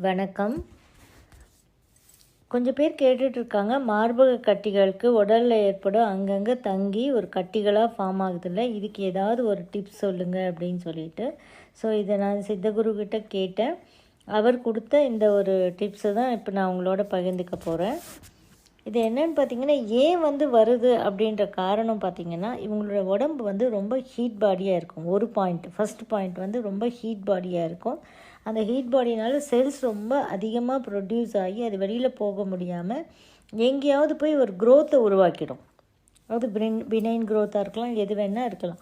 வணக்கம். கொஞ்சம் பேர் கேட்டுட்ருக்காங்க, மார்பக கட்டிகளுக்கு உடலில் ஏற்படும் அங்கங்கே தங்கி ஒரு கட்டிகளாக ஃபார்ம் ஆகுதில்ல, இதுக்கு ஏதாவது ஒரு டிப்ஸ் சொல்லுங்கள் அப்படின்னு சொல்லிட்டு. ஸோ இதை நான் சித்தகுருக்கிட்ட கேட்டேன். அவர் கொடுத்த இந்த ஒரு டிப்ஸை தான் இப்போ நான் உங்களோட பகிர்ந்துக்க போகிறேன். இது என்னென்னு பார்த்தீங்கன்னா, ஏன் வருது அப்படின்ற காரணம் பார்த்திங்கன்னா, இவங்களோட உடம்பு ரொம்ப ஹீட் பாடியாக இருக்கும். ஒரு பாயிண்ட், ஃபஸ்ட் பாயிண்ட் ரொம்ப ஹீட் பாடியாக இருக்கும். அந்த ஹீட் பாடினால செல்ஸ் ரொம்ப அதிகமாக ப்ரொடியூஸ் ஆகி அது வெளியில் போக முடியாமல் எங்கேயாவது போய் ஒரு க்ரோத்தை உருவாக்கிடும். அதாவது பினைன் க்ரோத்தாக இருக்கலாம், எது வேணால் இருக்கலாம்.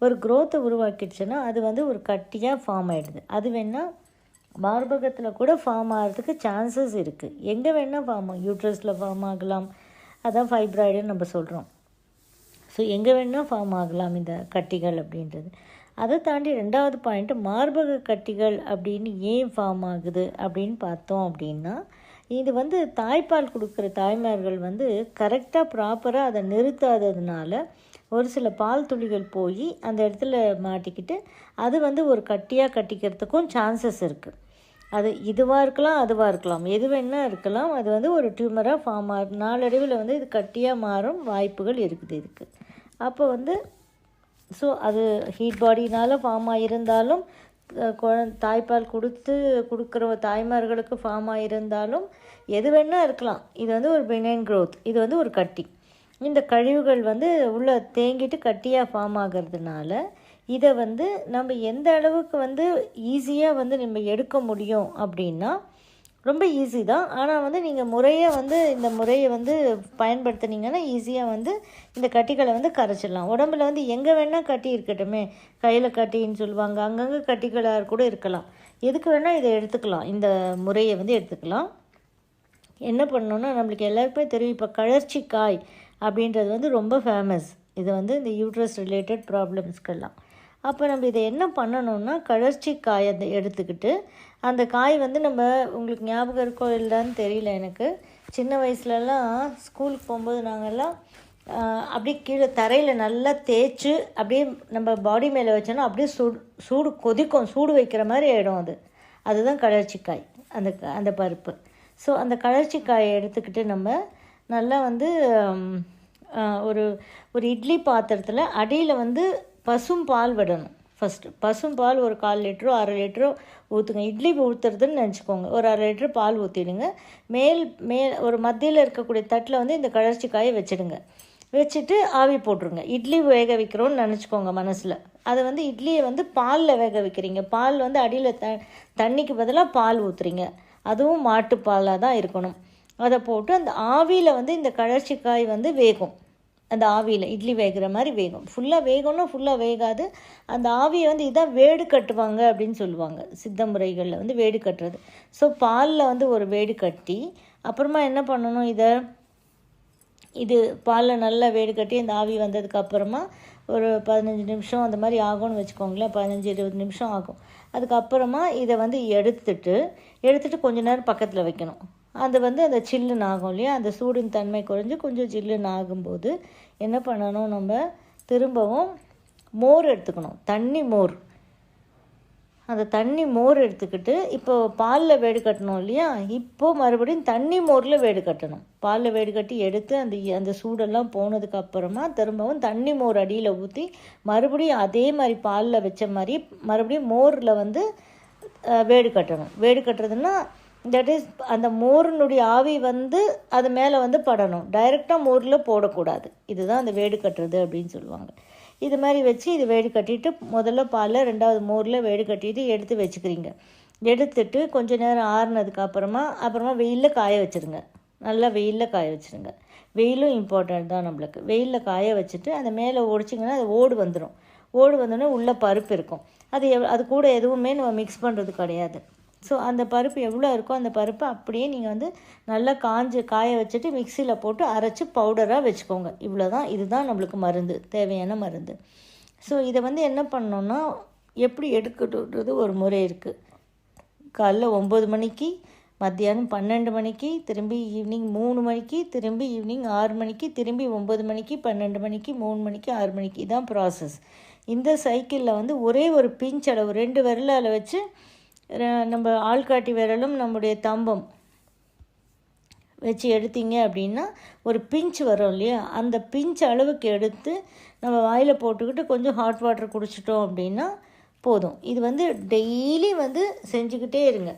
ஒரு க்ரோத்தை உருவாக்கிடுச்சுன்னா அது ஒரு கட்டியாக ஃபார்ம் ஆகிடுது. அது வேணால் மார்பகத்தில் கூட ஃபார்ம் ஆகிறதுக்கு சான்சஸ் இருக்குது. எங்கே வேணால் ஃபார்ம் ஆகும். யூட்ரஸில் ஃபார்ம் ஆகலாம், அதான் ஃபைப்ராய்டுன்னு நம்ம சொல்கிறோம். ஸோ எங்கே வேணால் ஃபார்ம் ஆகலாம் இந்த கட்டிகள் அப்படின்றது. அதை தாண்டி ரெண்டாவது பாயிண்ட்டு, மார்பக கட்டிகள் அப்படின்னு ஏன் ஃபார்ம் ஆகுது அப்படின்னு பார்த்தோம் அப்படின்னா, இது தாய்ப்பால் கொடுக்குற தாய்மார்கள் கரெக்டாக ப்ராப்பராக அதை நிறுத்தாததுனால ஒரு சில பால் துளிகள் போய் அந்த இடத்துல மாட்டிக்கிட்டு அது ஒரு கட்டியாக கட்டிக்கிறதுக்கும் சான்சஸ் இருக்குது. அது இதுவாக இருக்கலாம், அதுவாக இருக்கலாம், எது வேணால் இருக்கலாம். அது ஒரு டியூமராக ஃபார்ம் ஆகும். நாளடைவில் இது கட்டியாக மாறும் வாய்ப்புகள் இருக்குது இதுக்கு. அப்போ ஸோ அது ஹீட் பாடினால் ஃபார்ம் ஆகியிருந்தாலும், தாய்ப்பால் கொடுக்குற தாய்மார்களுக்கு ஃபார்ம் ஆகியிருந்தாலும் எது வேணால் இருக்கலாம். இது ஒரு பினைன் க்ரோத், இது ஒரு கட்டி. இந்த கழிவுகள் உள்ளே தேங்கிட்டு கட்டியாக ஃபார்ம் ஆகிறதுனால இதை நம்ம எந்த அளவுக்கு ஈஸியாக நம்ம எடுக்க முடியும் அப்படின்னா, ரொம்ப ஈஸி தான். ஆனால் நீங்கள் இந்த முறையை பயன்படுத்தினீங்கன்னா ஈஸியாக இந்த கட்டிகளை கரைச்சிடலாம். உடம்புல எங்கே வேணால் கட்டி இருக்கட்டுமே, கையில் கட்டின்னு சொல்லுவாங்க, அங்கங்கே கட்டிகளாக கூட இருக்கலாம். எதுக்கு வேணால் இதை எடுத்துக்கலாம், இந்த முறையை எடுத்துக்கலாம். என்ன பண்ணணுன்னா, நம்மளுக்கு எல்லாருக்குமே தெரியும், இப்போ கழற்சிக்காய் அப்படின்றது ரொம்ப ஃபேமஸ். இது இந்த யூட்ரஸ் ரிலேட்டட் ப்ராப்ளம்ஸ்க்கெல்லாம். அப்போ நம்ம இதை என்ன பண்ணணுன்னா, கழற்சிக்காயை எடுத்துக்கிட்டு, அந்த காய் நம்ம உங்களுக்கு ஞாபகம் இருக்கோ இல்லைன்னு தெரியல எனக்கு, சின்ன வயசுலலாம் ஸ்கூலுக்கு போகும்போது நாங்கள்லாம் அப்படியே கீழே தரையில் நல்லா தேய்ச்சி அப்படியே நம்ம பாடி மேலே வச்சோன்னா அப்படியே சூடு கொதிக்கும், சூடு வைக்கிற மாதிரி ஆகிடும். அதுதான் கழற்சிக்காய், அந்த பருப்பு. ஸோ அந்த கழற்சிக்காயை எடுத்துக்கிட்டு நம்ம நல்லா ஒரு இட்லி பாத்திரத்தில் அடியில் பசும் பால் விடணும். ஃபஸ்ட்டு பசும் பால் ஒரு 1/4 லிட்டரோ 1/2 லிட்டரோ ஊற்றுங்க. இட்லி ஊற்றுறதுன்னு நினச்சிக்கோங்க. ஒரு 1/2 லிட்டர் பால் ஊற்றிடுங்க. மேல் ஒரு மத்தியில் இருக்கக்கூடிய தட்டில் இந்த கழற்சிக்காயை வச்சுடுங்க. வச்சுட்டு ஆவி போட்டுருங்க. இட்லி வேக வைக்கிறோன்னு நினச்சிக்கோங்க மனசில். அதை இட்லியை பாலில் வேக வைக்கிறீங்க. பால் அடியில் தண்ணிக்கு பதிலாக பால் ஊற்றுறீங்க. அதுவும் மாட்டுப்பாலாக தான் இருக்கணும். அதை போட்டு அந்த ஆவியில் இந்த கழற்சிக்காய் வேகும். அந்த ஆவியில் இட்லி வேகிற மாதிரி வேகும். ஃபுல்லாக வேகணும்னா ஃபுல்லாக வேகாது. அந்த ஆவியை இதான் வேடு கட்டுவாங்க அப்படின்னு சொல்லுவாங்க சித்த முறைகளில், வேடு கட்டுறது. ஸோ பாலில் ஒரு வேடு கட்டி அப்புறமா என்ன பண்ணணும், இது பாலில் நல்லா வேடு கட்டி அந்த ஆவி வந்ததுக்கப்புறமா ஒரு 15 நிமிஷம் அந்த மாதிரி ஆகும்னு வச்சுக்கோங்களேன். 15-20 நிமிஷம் ஆகும். அதுக்கப்புறமா இதை எடுத்துட்டு கொஞ்ச நேரம் பக்கத்தில் வைக்கணும். அது அந்த சில்லுன்னு ஆகும் இல்லையா, அந்த சூடின் தன்மை குறைஞ்சி கொஞ்சம் சில்லுன்னு ஆகும்போது என்ன பண்ணணும், நம்ம திரும்பவும் மோர் எடுத்துக்கணும். தண்ணி மோர். அந்த தண்ணி மோர் எடுத்துக்கிட்டு, இப்போது பாலில் வேடு கட்டணும் இல்லையா, இப்போது மறுபடியும் தண்ணி மோரில் வேடு கட்டணும். பாலில் வேடு கட்டி எடுத்து அந்த சூடெல்லாம் போனதுக்கப்புறமா திரும்பவும் தண்ணி மோர் அடியில் ஊற்றி மறுபடியும் அதே மாதிரி பாலில் வச்ச மாதிரி மறுபடியும் மோரில் வேடு கட்டணும். வேடு கட்டுறதுன்னா தட் இஸ் அந்த மோரினுடைய ஆவி அது மேலே படணும். டைரெக்டாக மோரில் போடக்கூடாது. இதுதான் அந்த வேடு கட்டுறது அப்படின்னு சொல்லுவாங்க. இது மாதிரி வச்சு இது வேடு கட்டிட்டு முதல்ல பாலில், ரெண்டாவது மோரில் வேடு கட்டிட்டு எடுத்து வச்சுக்கிறீங்க. எடுத்துட்டு கொஞ்சம் நேரம் ஆறுனதுக்கு அப்புறமா வெயிலில் காய வச்சுருங்க. நல்லா வெயிலில் காய வச்சுருங்க. வெயிலும் இம்பார்ட்டன்ட் தான் நம்மளுக்கு. வெயிலில் காய வச்சுட்டு அந்த மேலே ஒடிச்சிங்கன்னா அது ஓடு வந்துடும். ஓடு வந்தோடனே உள்ளே பருப்பு இருக்கும். அது கூட எதுவுமே நம்ம மிக்ஸ் பண்ணுறது கிடையாது. ஸோ அந்த பருப்பு எவ்வளோ இருக்கோ அந்த பருப்பை அப்படியே நீங்கள் நல்லா காய வச்சுட்டு மிக்சியில் போட்டு அரைச்சி பவுடராக வச்சுக்கோங்க. இவ்வளோதான். இதுதான் நம்மளுக்கு மருந்து, தேவையான மருந்து. ஸோ இதை என்ன பண்ணோன்னா, எப்படி எடுக்கட்டுன்றது ஒரு முறை இருக்குது. காலைல 9 மணிக்கு, மத்தியானம் 12 மணிக்கு, திரும்பி ஈவினிங் 3 மணிக்கு, திரும்பி ஈவினிங் 6 மணிக்கு, திரும்பி 9 மணிக்கு, 12 மணிக்கு, 3 மணிக்கு, 6 மணிக்கு. இதான் ப்ராசஸ். இந்த சைக்கிளில் ஒரே ஒரு பிஞ்ச் அளவு 2 விரலால் வச்சு நம்ம ஆள்காட்டி விரலும் நம்முடைய தம்பம் வச்சு எடுத்தீங்க அப்படின்னா ஒரு பிஞ்ச் வரும் இல்லையா, அந்த பிஞ்ச் அளவுக்கு எடுத்து நம்ம வாயில் போட்டுக்கிட்டு கொஞ்சம் ஹாட் வாட்டர் குடிச்சிட்டோம் அப்படின்னா போதும். இது வந்து டெய்லி வந்து செஞ்சுக்கிட்டே இருங்க.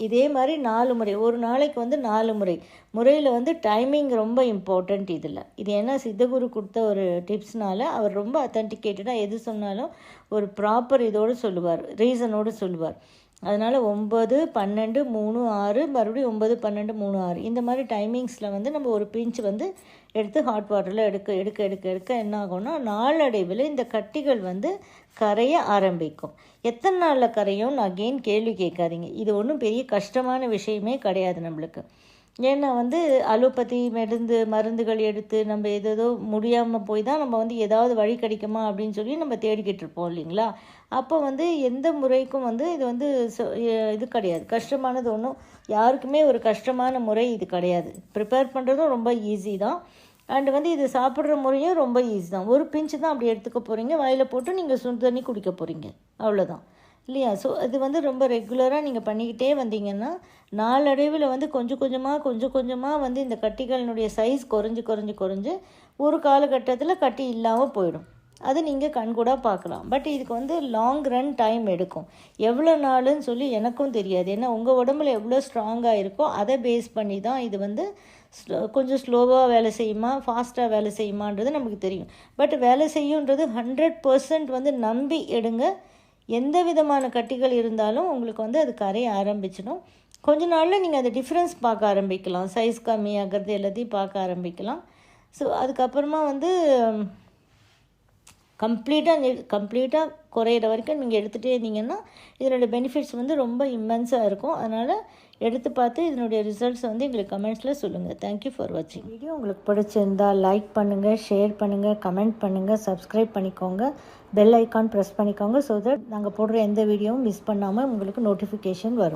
இதே மாதிரி 4 முறை, ஒரு நாளைக்கு வந்து 4 முறையில் வந்து டைமிங் ரொம்ப இம்பார்ட்டண்ட் இதில். இது ஏன்னா சித்தகுரு கொடுத்த ஒரு டிப்ஸ்னால அவர் ரொம்ப அத்தன்டிகேட்டடாக எது சொன்னாலும் ஒரு ப்ராப்பர் இதோடு சொல்லுவார், ரீசனோடு சொல்லுவார். அதனால் 9, 12, 3, 6 மறுபடியும் 9, 12, 3, 6 இந்த மாதிரி டைமிங்ஸில் வந்து நம்ம ஒரு பிஞ்ச் வந்து எடுத்து ஹாட் வாட்டரில் எடுக்க என்ன ஆகும்னா நாளடைவில் இந்த கட்டிகள் வந்து கரைய ஆரம்பிக்கும். எத்தனை நாளில் கரையும் நான் அகெயின் கேள்வி கேட்காதீங்க. இது ஒன்றும் பெரிய கஷ்டமான விஷயமே கிடையாது நம்மளுக்கு. ஏன்னா வந்து அலோபதி மருந்துகள் எடுத்து நம்ம ஏதோ முடியாமல் போய் தான் நம்ம வந்து ஏதாவது வழி கிடைக்குமா அப்படின்னு சொல்லி நம்ம தேடிக்கிட்டு இருப்போம் இல்லைங்களா. அப்போ வந்து எந்த முறைக்கும் வந்து இது வந்து இது கிடையாது, கஷ்டமானது ஒன்றும் யாருக்குமே ஒரு கஷ்டமான முறை இது கிடையாது. ப்ரிப்பேர் பண்ணுறதும் ரொம்ப ஈஸி தான். அண்டு வந்து இது சாப்பிட்ற முறையும் ரொம்ப ஈஸி தான். ஒரு பிஞ்சு தான் அப்படி எடுத்துக்க போகிறீங்க, வாயில் போட்டு நீங்கள் சுடு தண்ணி குடிக்க போகிறீங்க, அவ்வளோதான் இல்லையா. ஸோ இது வந்து ரொம்ப ரெகுலராக நீங்கள் பண்ணிக்கிட்டே வந்தீங்கன்னா நாளடைவில் வந்து கொஞ்சம் கொஞ்சமாக வந்து இந்த கட்டிகளினுடைய சைஸ் குறைஞ்சு ஒரு காலகட்டத்தில் கட்டி இல்லாமல் போயிடும். அது நீங்கள் கண்கூடாக பார்க்கலாம். பட் இதுக்கு வந்து லாங் ரன் டைம் எடுக்கும். எவ்வளோ நாளுன்னு சொல்லி எனக்கும் தெரியாது. ஏன்னா உங்கள் உடம்புல எவ்வளோ ஸ்ட்ராங்காக இருக்கோ அதை பேஸ் பண்ணி தான் இது வந்து கொஞ்சம் ஸ்லோவாக வேலை செய்யுமா ஃபாஸ்ட்டாக வேலை செய்யுமான்றது நமக்கு தெரியும். பட் வேலை செய்யுன்றது 100% வந்து நம்பி எடுங்க. எந்த விதமான கட்டிகள் இருந்தாலும் உங்களுக்கு வந்து அது கரைய ஆரம்பிச்சிடும். கொஞ்ச நாளில் நீங்கள் அந்த டிஃப்ரென்ஸ் பார்க்க ஆரம்பிக்கலாம், சைஸ் கம்மியாகிறது எல்லாத்தையும் பார்க்க ஆரம்பிக்கலாம். ஸோ அதுக்கப்புறமா வந்து கம்ப்ளீட்டாக குறையிற வரைக்கும் நீங்கள் எடுத்துகிட்டே இருந்தீங்கன்னா இதனுடைய பெனிஃபிட்ஸ் வந்து ரொம்ப இம்மென்ஸாக இருக்கும். அதனால் எடுத்து பார்த்து இதனுடைய ரிசல்ட்ஸ் வந்து எங்களுக்கு கமெண்ட்ஸில் சொல்லுங்கள். தேங்க்யூ ஃபார் வாட்சிங். வீடியோ உங்களுக்கு பிடிச்சிருந்தால் லைக் பண்ணுங்கள், ஷேர் பண்ணுங்கள், கமெண்ட் பண்ணுங்கள், சப்ஸ்கிரைப் பண்ணிக்கோங்க, பெல் ஐக்கான் ப்ரெஸ் பண்ணிக்கோங்க. ஸோ தட் நாங்கள் போடுற எந்த வீடியோவும் மிஸ் பண்ணாமல் உங்களுக்கு நோட்டிஃபிகேஷன் வரும்.